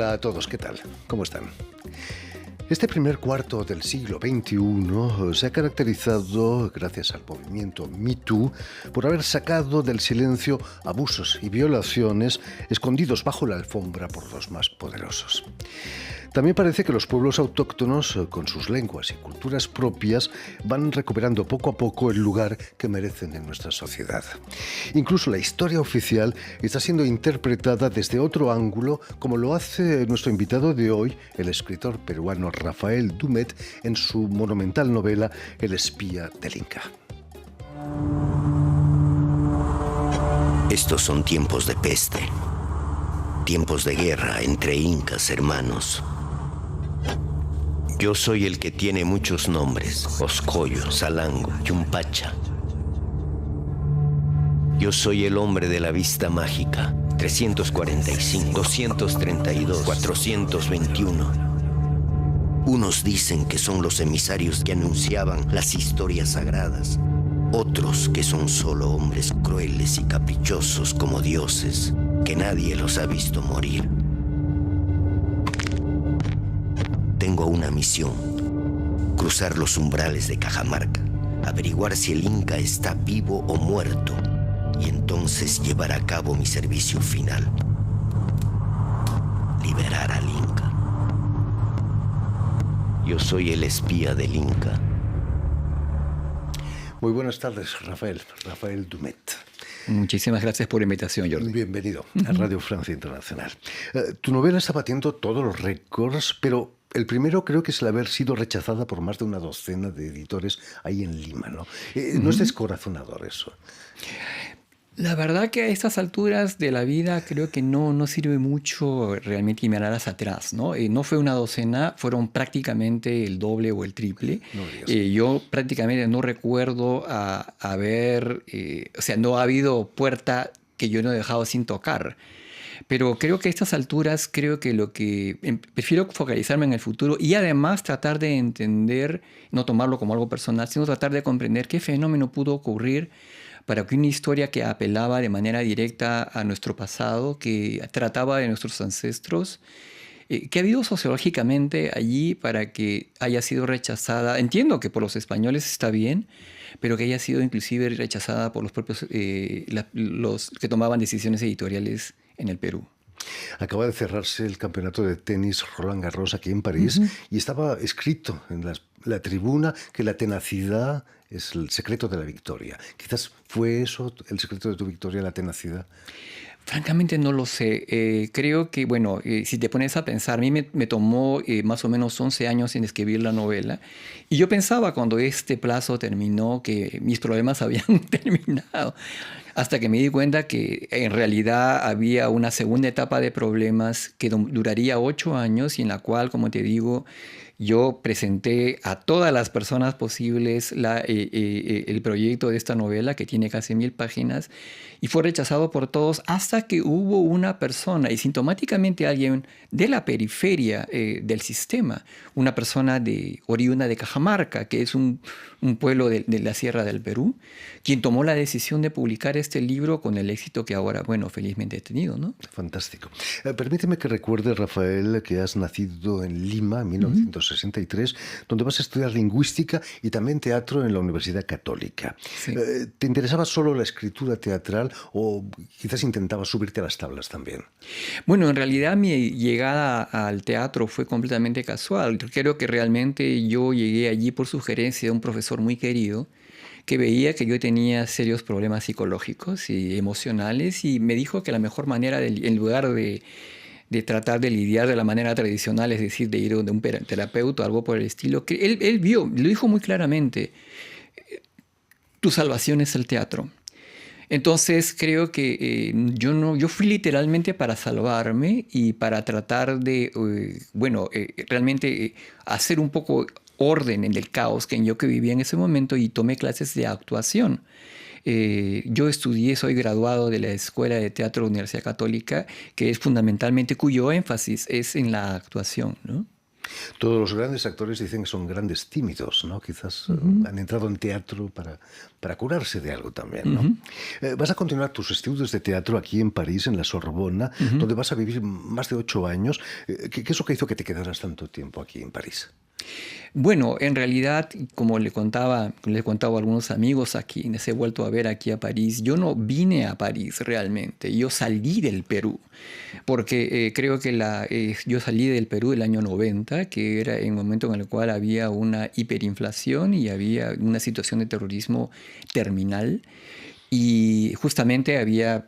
Hola a todos, ¿qué tal? ¿Cómo están? Este primer cuarto del siglo XXI se ha caracterizado, gracias al movimiento Me Too, por haber sacado del silencio abusos y violaciones escondidos bajo la alfombra por los más poderosos. También parece que los pueblos autóctonos, con sus lenguas y culturas propias, van recuperando poco a poco el lugar que merecen en nuestra sociedad. Incluso la historia oficial está siendo interpretada desde otro ángulo, como lo hace nuestro invitado de hoy, el escritor peruano Rafael Dumet, en su monumental novela El espía del Inca. Estos son tiempos de peste, tiempos de guerra entre incas hermanos. Yo soy el que tiene muchos nombres: Oscoyo, Salango, Yumpacha. Yo soy el hombre de la vista mágica, 345, 232, 421. Unos dicen que son los emisarios que anunciaban las historias sagradas, otros que son solo hombres crueles y caprichosos como dioses, que nadie los ha visto morir. Tengo una misión: cruzar los umbrales de Cajamarca, averiguar si el Inca está vivo o muerto, y entonces llevar a cabo mi servicio final: liberar al Inca. Yo soy el espía del Inca. Muy buenas tardes, Rafael Dumet. Muchísimas gracias por la invitación, Jordi. Bienvenido a Radio Francia Internacional. Tu novela está batiendo todos los récords, pero el primero creo que es el haber sido rechazada por más de una docena de editores ahí en Lima, ¿no? ¿No es descorazonador eso? La verdad que a estas alturas de la vida creo que no sirve mucho realmente mirar hacia atrás, ¿no? No fue una docena, fueron prácticamente el doble o el triple. No yo prácticamente no recuerdo haber, o sea, no ha habido puerta que yo no he dejado sin tocar. Pero creo que a estas alturas, prefiero focalizarme en el futuro y además tratar de entender, no tomarlo como algo personal, sino tratar de comprender qué fenómeno pudo ocurrir para que una historia que apelaba de manera directa a nuestro pasado, que trataba de nuestros ancestros, que ha habido sociológicamente allí para que haya sido rechazada. Entiendo que por los españoles está bien, pero que haya sido inclusive rechazada por los propios los que tomaban decisiones editoriales en el Perú. Acaba de cerrarse el campeonato de tenis Roland Garros aquí en París y estaba escrito en la tribuna que la tenacidad es el secreto de la victoria. Quizás fue eso el secreto de tu victoria, la tenacidad. Francamente no lo sé. Creo que, bueno, si te pones a pensar, a mí me tomó más o menos 11 años en escribir la novela. Y yo pensaba cuando este plazo terminó que mis problemas habían terminado. Hasta que me di cuenta que en realidad había una segunda etapa de problemas que duraría 8 años y en la cual, como te digo, yo presenté a todas las personas posibles el proyecto de esta novela, que tiene casi 1000 páginas, y fue rechazado por todos hasta que hubo una persona, y sintomáticamente alguien de la periferia del sistema, una persona oriunda de Cajamarca, que es un pueblo de la Sierra del Perú, quien tomó la decisión de publicar este libro con el éxito que ahora, bueno, felizmente he tenido, ¿no? Fantástico. Permíteme que recuerde, Rafael, que has nacido en Lima en 1963, donde vas a estudiar lingüística y también teatro en la Universidad Católica. Sí. ¿Te interesaba solo la escritura teatral o quizás intentabas subirte a las tablas también? Bueno, en realidad mi llegada al teatro fue completamente casual. Creo que realmente yo llegué allí por sugerencia de un profesor muy querido que veía que yo tenía serios problemas psicológicos y emocionales y me dijo que la mejor manera, en lugar de tratar de lidiar de la manera tradicional, es decir, de ir donde un terapeuta o algo por el estilo, que él vio, lo dijo muy claramente: tu salvación es el teatro. Entonces creo que yo fui literalmente para salvarme y para tratar de, realmente hacer un poco orden en el caos que yo vivía en ese momento, y tomé clases de actuación. Yo estudié, soy graduado de la Escuela de Teatro de la Universidad Católica, que es fundamentalmente, cuyo énfasis es en la actuación, ¿no? Todos los grandes actores dicen que son grandes tímidos, ¿no? Quizás han entrado en teatro para curarse de algo también, ¿no? Vas a continuar tus estudios de teatro aquí en París, en la Sorbona, donde vas a vivir más de 8 años. ¿Qué es lo que hizo que te quedaras tanto tiempo aquí en París? Bueno, en realidad, como le contaba a algunos amigos aquí, les he vuelto a ver aquí a París, yo no vine a París realmente, yo salí del Perú, porque creo que yo salí del Perú el año 90, que era el momento en el cual había una hiperinflación y había una situación de terrorismo terminal. Y justamente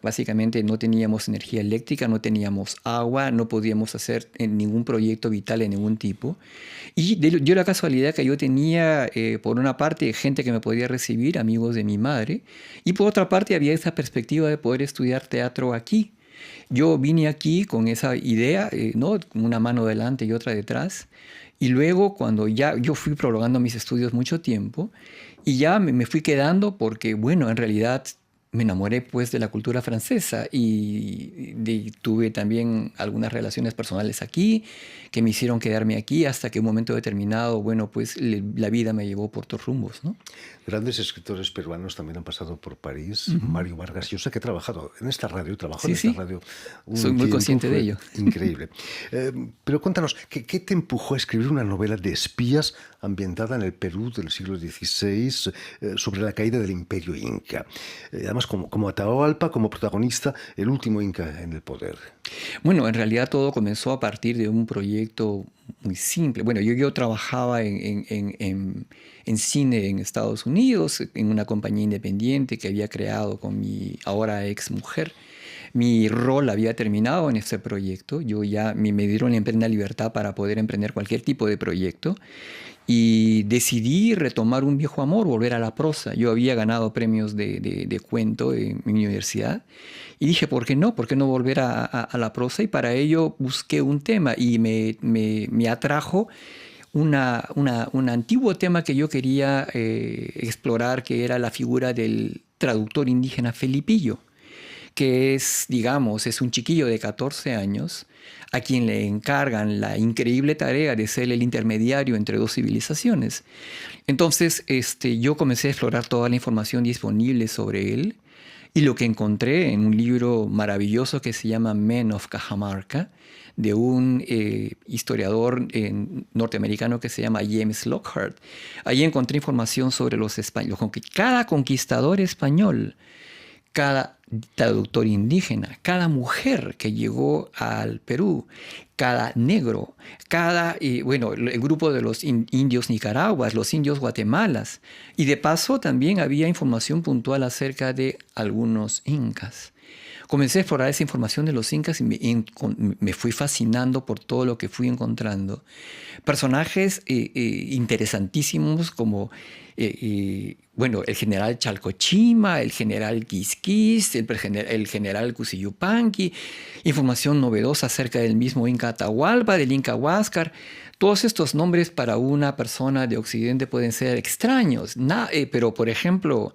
básicamente no teníamos energía eléctrica, no teníamos agua, no podíamos hacer ningún proyecto vital de ningún tipo. Y dio la casualidad que yo tenía, por una parte, gente que me podía recibir, amigos de mi madre, y por otra parte había esa perspectiva de poder estudiar teatro aquí. Yo vine aquí con esa idea, ¿no? Con una mano delante y otra detrás. Y luego, cuando ya yo fui prolongando mis estudios mucho tiempo, y ya me fui quedando porque, bueno, en realidad me enamoré pues de la cultura francesa y tuve también algunas relaciones personales aquí que me hicieron quedarme aquí hasta que un momento determinado, bueno, pues la vida me llevó por otros rumbos, ¿no? Grandes escritores peruanos también han pasado por París. Mario Vargas, yo sé que he trabajado en esta radio, Sí, esta radio un soy muy tiempo, consciente de ello. Increíble. Pero cuéntanos, ¿qué te empujó a escribir una novela de espías ambientada en el Perú del siglo XVI sobre la caída del Imperio Inca? Además, como Atahualpa, como protagonista, el último Inca en el poder. Bueno, en realidad todo comenzó a partir de un proyecto muy simple. Bueno, yo trabajaba en cine en Estados Unidos, en una compañía independiente que había creado con mi ahora ex mujer. Mi rol había terminado en este proyecto. Yo ya me dieron en plena libertad para poder emprender cualquier tipo de proyecto. Y decidí retomar un viejo amor, volver a la prosa. Yo había ganado premios de cuento en mi universidad. Y dije, ¿por qué no? ¿Por qué no volver a la prosa? Y para ello busqué un tema y me atrajo un antiguo tema que yo quería explorar, que era la figura del traductor indígena Felipillo, que es, digamos, es un chiquillo de 14 años a quien le encargan la increíble tarea de ser el intermediario entre dos civilizaciones. Entonces, yo comencé a explorar toda la información disponible sobre él y lo que encontré en un libro maravilloso que se llama Men of Cajamarca, de un historiador norteamericano que se llama James Lockhart. Ahí encontré información sobre los españoles, cada conquistador español, cada traductor indígena, cada mujer que llegó al Perú, cada negro, el grupo de los indios Nicaraguas, los indios Guatemalas. Y de paso también había información puntual acerca de algunos incas. Comencé a explorar esa información de los incas y me fui fascinando por todo lo que fui encontrando. Personajes interesantísimos como el general Chalcochima, el general Quisquis, el general Cusiyupanqui, información novedosa acerca del mismo Inca Atahualpa, del Inca Huáscar. Todos estos nombres para una persona de Occidente pueden ser extraños, pero por ejemplo,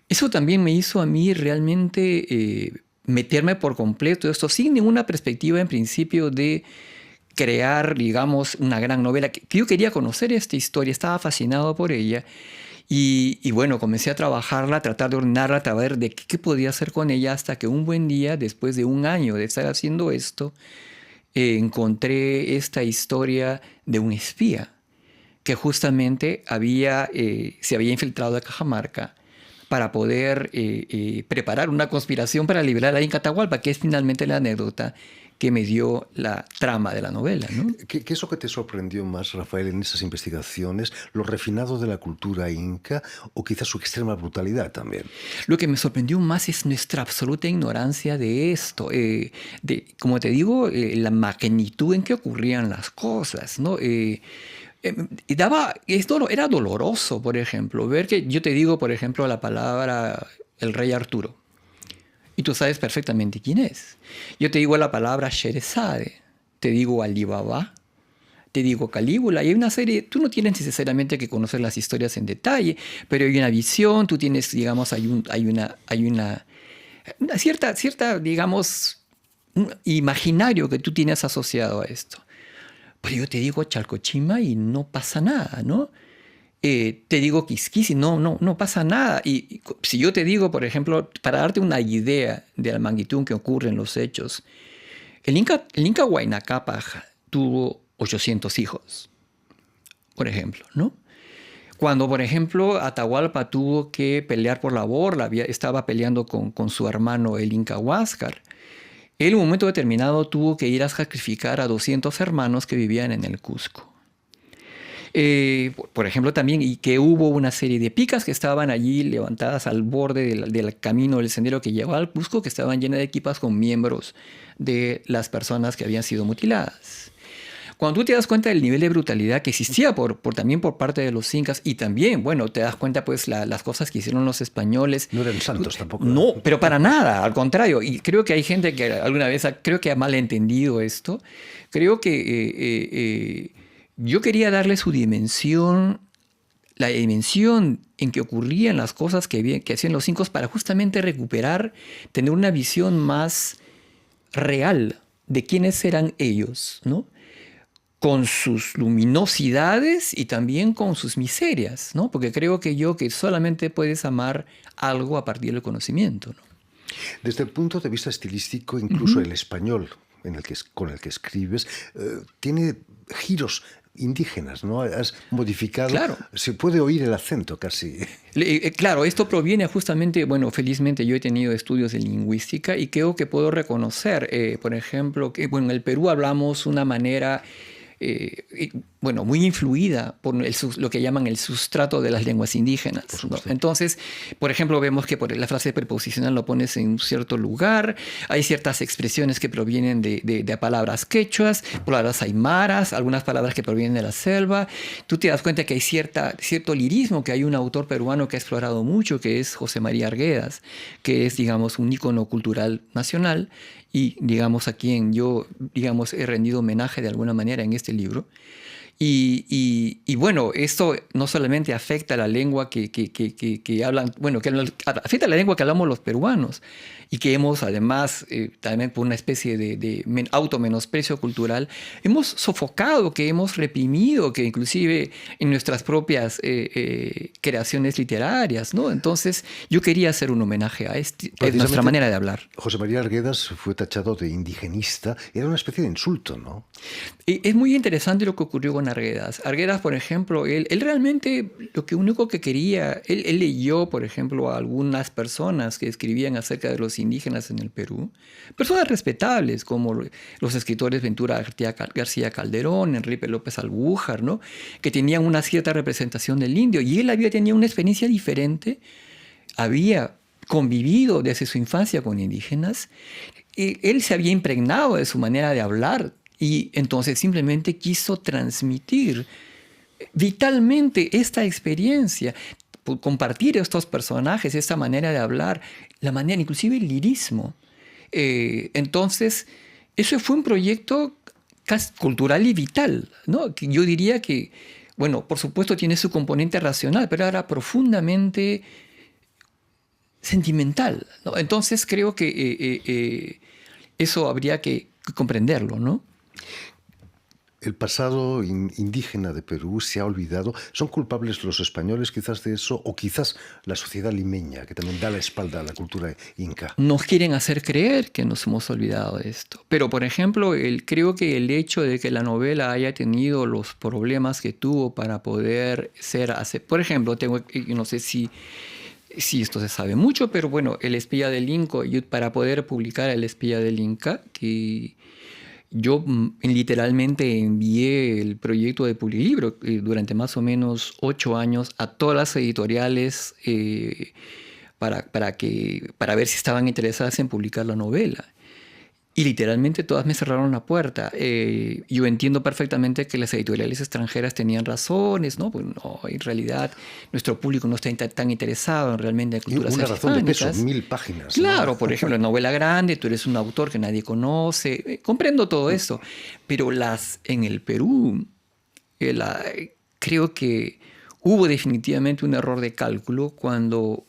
eso también me hizo a mí realmente meterme por completo esto sin ninguna perspectiva en principio de crear, digamos, una gran novela. Que yo quería conocer esta historia, estaba fascinado por ella. Y bueno, comencé a trabajarla, a tratar de ordenarla, a ver de qué podía hacer con ella, hasta que un buen día, después de un año de estar haciendo esto, encontré esta historia de un espía que justamente se había infiltrado a Cajamarca para poder preparar una conspiración para liberar a Inca Atahualpa, que es finalmente la anécdota que me dio la trama de la novela, ¿no? ¿Qué es lo que te sorprendió más, Rafael, en esas investigaciones? ¿Lo refinado de la cultura inca o quizás su extrema brutalidad también? Lo que me sorprendió más es nuestra absoluta ignorancia de esto. Como te digo, la magnitud en que ocurrían las cosas, ¿no? Era doloroso, por ejemplo, ver que yo te digo, por ejemplo, la palabra el rey Arturo. Y tú sabes perfectamente quién es. Yo te digo la palabra Sherezade, te digo Alibaba, te digo Calígula. Y hay una serie, tú no tienes necesariamente que conocer las historias en detalle, pero hay una visión, tú tienes, digamos, hay una cierta, digamos, un imaginario que tú tienes asociado a esto. Pero yo te digo Chalcochima y no pasa nada, ¿no? Te digo Quisquis y no pasa nada. Y si yo te digo, por ejemplo, para darte una idea de la magnitud que ocurre en los hechos, el Inca Huayna Cápac tuvo 800 hijos, por ejemplo, ¿no? Cuando, por ejemplo, Atahualpa tuvo que pelear por la borla, estaba peleando con su hermano el Inca Huáscar, él en un momento determinado tuvo que ir a sacrificar a 200 hermanos que vivían en el Cusco. Por ejemplo, también, y que hubo una serie de picas que estaban allí levantadas al borde del camino, del sendero que llevaba al Cusco, que estaban llenas de equipas con miembros de las personas que habían sido mutiladas. Cuando tú te das cuenta del nivel de brutalidad que existía también por parte de los incas, y también, bueno, te das cuenta pues las cosas que hicieron los españoles. No eran santos tampoco. No, pero para nada, al contrario. Y creo que hay gente que alguna vez creo que ha malentendido esto. Creo que yo quería darle su dimensión, la dimensión en que ocurrían las cosas que hacían los incas para justamente recuperar, tener una visión más real de quiénes eran ellos, ¿no? Con sus luminosidades y también con sus miserias, ¿no? Porque creo que solamente puedes amar algo a partir del conocimiento, ¿no? Desde el punto de vista estilístico, incluso el español con el que escribes tiene giros indígenas, ¿no? Has modificado, claro. Se puede oír el acento casi. Claro, esto proviene justamente, bueno, felizmente yo he tenido estudios de lingüística y creo que puedo reconocer, por ejemplo, que bueno, en el Perú hablamos una manera bueno, muy influida por lo que llaman el sustrato de las lenguas indígenas, ¿no? Entonces, por ejemplo, vemos que la frase preposicional lo pones en un cierto lugar, hay ciertas expresiones que provienen de palabras quechuas, palabras aymaras, algunas palabras que provienen de la selva. Tú te das cuenta que hay cierto lirismo, que hay un autor peruano que ha explorado mucho, que es José María Arguedas, que es, digamos, un ícono cultural nacional y, digamos, a quien yo, digamos, he rendido homenaje de alguna manera en este libro. Y bueno, esto no solamente afecta a la lengua que hablan, bueno, que afecta a la lengua que hablamos los peruanos y que hemos además, también por una especie de automenosprecio cultural, hemos sofocado, que hemos reprimido, que inclusive en nuestras propias creaciones literarias, ¿no? Entonces yo quería hacer un homenaje a nuestra manera de hablar. José María Arguedas fue tachado de indigenista, era una especie de insulto, ¿no? Es muy interesante lo que ocurrió con Arguedas. Arguedas, por ejemplo, él realmente lo único que quería, él leyó, por ejemplo, a algunas personas que escribían acerca de los indígenas en el Perú, personas respetables como los escritores Ventura García Calderón, Enrique López Albújar, ¿no? Que tenían una cierta representación del indio, y él había tenido una experiencia diferente, había convivido desde su infancia con indígenas, y él se había impregnado de su manera de hablar, y entonces simplemente quiso transmitir vitalmente esta experiencia, compartir estos personajes, esta manera de hablar, la manera, inclusive el lirismo. Entonces, eso fue un proyecto cultural y vital, ¿no? Que yo diría que, bueno, por supuesto tiene su componente racional, pero era profundamente sentimental, ¿no? Entonces creo que eso habría que comprenderlo, ¿no? El pasado indígena de Perú se ha olvidado. ¿Son culpables los españoles quizás de eso? ¿O quizás la sociedad limeña, que también da la espalda a la cultura inca? Nos quieren hacer creer que nos hemos olvidado de esto. Pero, por ejemplo, creo que el hecho de que la novela haya tenido los problemas que tuvo para poder ser... Por ejemplo, no sé si esto se sabe mucho, pero bueno, El espía del Inca, para poder publicar El espía del Inca, que... Yo literalmente envié el proyecto de Publilibro durante más o menos 8 años a todas las editoriales para ver si estaban interesadas en publicar la novela. Y literalmente todas me cerraron la puerta. Yo entiendo perfectamente que las editoriales extranjeras tenían razones, ¿no? Pues no, en realidad nuestro público no está tan interesado en realmente en culturas hispánicas. Una razón de peso, 1000 páginas. Claro, ¿no? Por ejemplo, en novela grande, tú eres un autor que nadie conoce. Comprendo todo eso. Pero en el Perú, creo que hubo definitivamente un error de cálculo cuando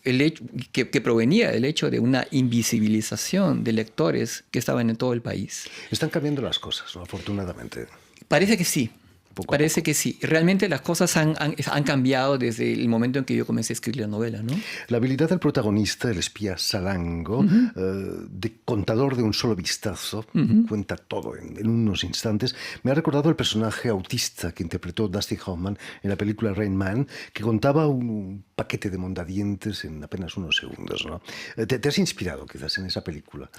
que provenía del hecho de una invisibilización de lectores que estaban en todo el país. Están cambiando las cosas, ¿no? Afortunadamente. Parece que sí. Poco a Parece poco. que sí. Realmente las cosas han cambiado desde el momento en que yo comencé a escribir la novela, ¿no? La habilidad del protagonista, el espía Salango, de contador de un solo vistazo, cuenta todo en unos instantes, me ha recordado el personaje autista que interpretó Dustin Hoffman en la película Rain Man, que contaba un paquete de mondadientes en apenas unos segundos, ¿no? ¿Te has inspirado quizás en esa película?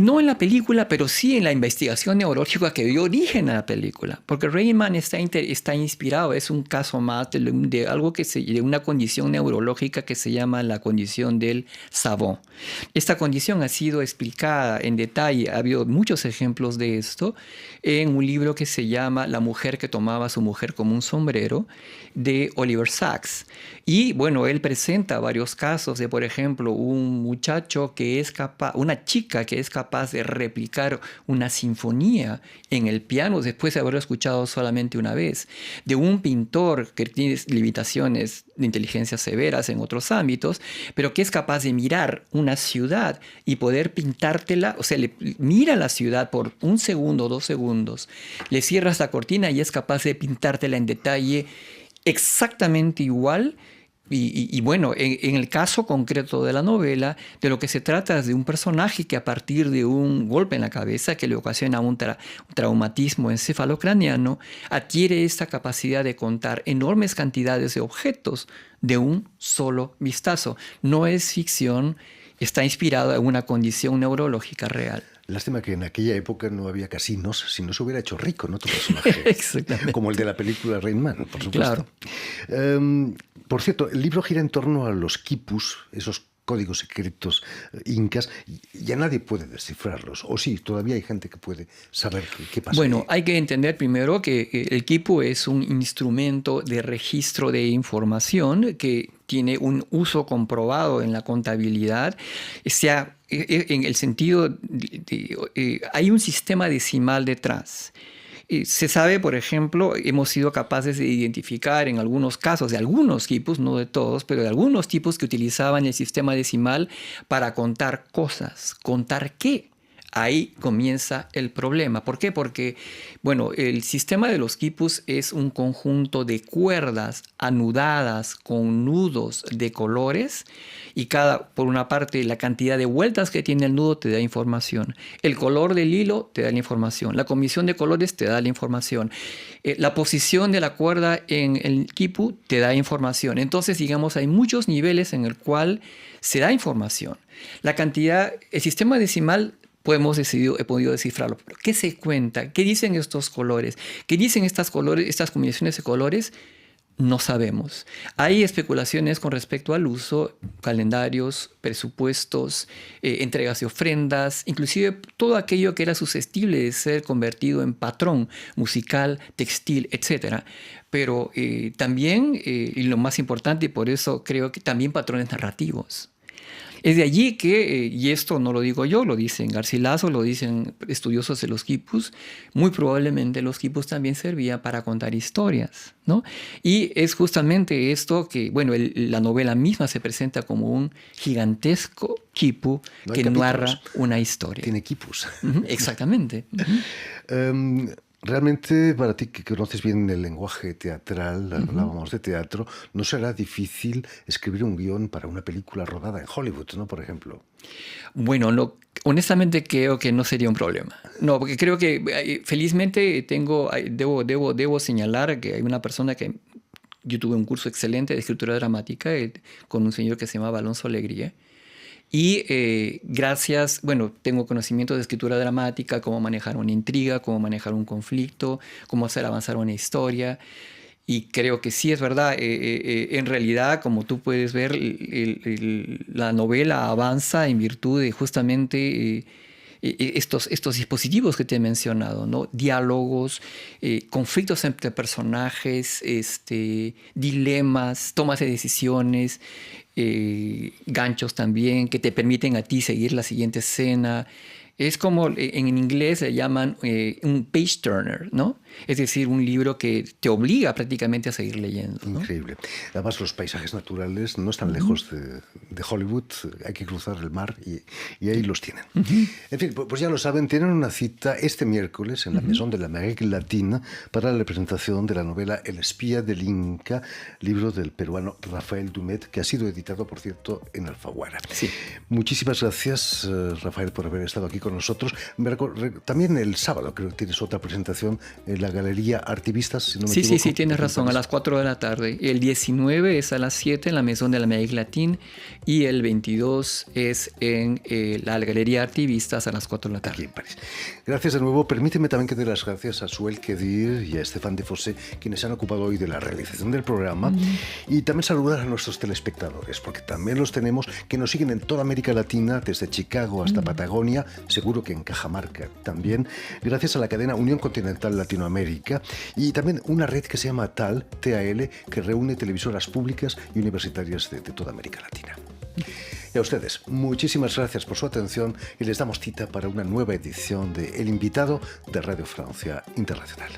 No en la película, pero sí en la investigación neurológica que dio origen a la película. Porque Rain Man está inspirado, es un caso más de algo de una condición neurológica que se llama la condición del Savant. Esta condición ha sido explicada en detalle, ha habido muchos ejemplos de esto, en un libro que se llama La mujer que tomaba a su mujer como un sombrero, de Oliver Sacks. Y bueno, él presenta varios casos de, por ejemplo, un muchacho que es capaz, una chica que es capaz de replicar una sinfonía en el piano después de haberlo escuchado solamente una vez, de un pintor que tiene limitaciones de inteligencia severas en otros ámbitos, pero que es capaz de mirar una ciudad y poder pintártela, o sea, mira la ciudad por 1 segundo, 2 segundos, le cierras la cortina y es capaz de pintártela en detalle exactamente igual. Y bueno, en el caso concreto de la novela, de lo que se trata es de un personaje que a partir de un golpe en la cabeza que le ocasiona un traumatismo encefalocraniano, adquiere esta capacidad de contar enormes cantidades de objetos de un solo vistazo. No es ficción, está inspirado en una condición neurológica real. Lástima que en aquella época no había casinos, si no se hubiera hecho rico, ¿no? Tu personaje. Exactamente. Como el de la película Rain Man, por supuesto. Claro. Por cierto, el libro gira en torno a los quipus, esos códigos secretos incas. Ya nadie puede descifrarlos. O sí, todavía hay gente que puede saber qué pasa. Bueno, ahí. hay que entender primero que el quipu es un instrumento de registro de información que tiene un uso comprobado en la contabilidad. Sea, en el sentido hay un sistema decimal detrás. Se sabe, por ejemplo, hemos sido capaces de identificar en algunos casos de algunos quipus, no de todos, pero de algunos tipos que utilizaban el sistema decimal para contar cosas. ¿Contar qué? Ahí comienza el problema. ¿Por qué? Porque, bueno, el sistema de los quipus es un conjunto de cuerdas anudadas con nudos de colores y por una parte, la cantidad de vueltas que tiene el nudo te da información. El color del hilo te da la información. La combinación de colores te da la información. La posición de la cuerda en el quipu te da información. Entonces, digamos, hay muchos niveles en el cual se da información. La cantidad, el sistema decimal he podido descifrarlo. Pero ¿qué se cuenta? ¿Qué dicen estos colores? ¿Qué dicen estas combinaciones de colores? No sabemos. Hay especulaciones con respecto al uso, calendarios, presupuestos, entregas de ofrendas, inclusive todo aquello que era susceptible de ser convertido en patrón musical, textil, etc. Pero también, y lo más importante, y por eso creo que también patrones narrativos. Es de allí que, y esto no lo digo yo, lo dicen Garcilaso, lo dicen estudiosos de los quipus, muy probablemente los quipus también servían para contar historias, ¿no? Y es justamente esto que, bueno, la novela misma se presenta como un gigantesco quipu que narra una historia. Tiene quipus. Exactamente. Realmente, para ti que conoces bien el lenguaje teatral, hablábamos de teatro, ¿no será difícil escribir un guión para una película rodada en Hollywood, ¿no? Por ejemplo. Bueno, honestamente creo que no sería un problema. No, porque creo que felizmente debo señalar que hay una persona que yo tuve un curso excelente de escritura dramática con un señor que se llamaba Alonso Alegría. Y gracias, bueno, tengo conocimiento de escritura dramática, cómo manejar una intriga, cómo manejar un conflicto, cómo hacer avanzar una historia. Y creo que sí es verdad. En realidad, como tú puedes ver, la novela avanza en virtud de justamente estos dispositivos que te he mencionado, ¿no? Diálogos, conflictos entre personajes, dilemas, tomas de decisiones, ganchos también que te permiten a ti seguir la siguiente escena. Es como en inglés le llaman un page turner, ¿no? Es decir, un libro que te obliga prácticamente a seguir leyendo, ¿no? Increíble. Además, los paisajes naturales no están lejos de Hollywood. Hay que cruzar el mar y ahí los tienen. En fin, pues ya lo saben, tienen una cita este miércoles en la Maison de l'Amérique Latine para la presentación de la novela El espía del Inca, libro del peruano Rafael Dumet, que ha sido editado, por cierto, en Alfaguara. Sí. Muchísimas gracias, Rafael, por haber estado aquí con nosotros. También el sábado creo que tienes otra presentación en la Galería Artivistas, si no me equivoco. Sí, tienes razón, a las 4 de la tarde. El 19 es a las 7 en la Maison de l'Amérique Latine y el 22 es en la Galería Artivistas a las 4 de la tarde. Aquí en París. Gracias de nuevo. Permíteme también que dé las gracias a Suel Kedir y a Estefan de Fossé, quienes se han ocupado hoy de la realización del programa. Y también saludar a nuestros telespectadores, porque también los tenemos que nos siguen en toda América Latina, desde Chicago hasta Patagonia, seguro que en Cajamarca también, gracias a la cadena Unión Continental Latinoamérica y también una red que se llama TAL, que reúne televisoras públicas y universitarias de toda América Latina. Y a ustedes, muchísimas gracias por su atención y les damos cita para una nueva edición de El Invitado de Radio Francia Internacional.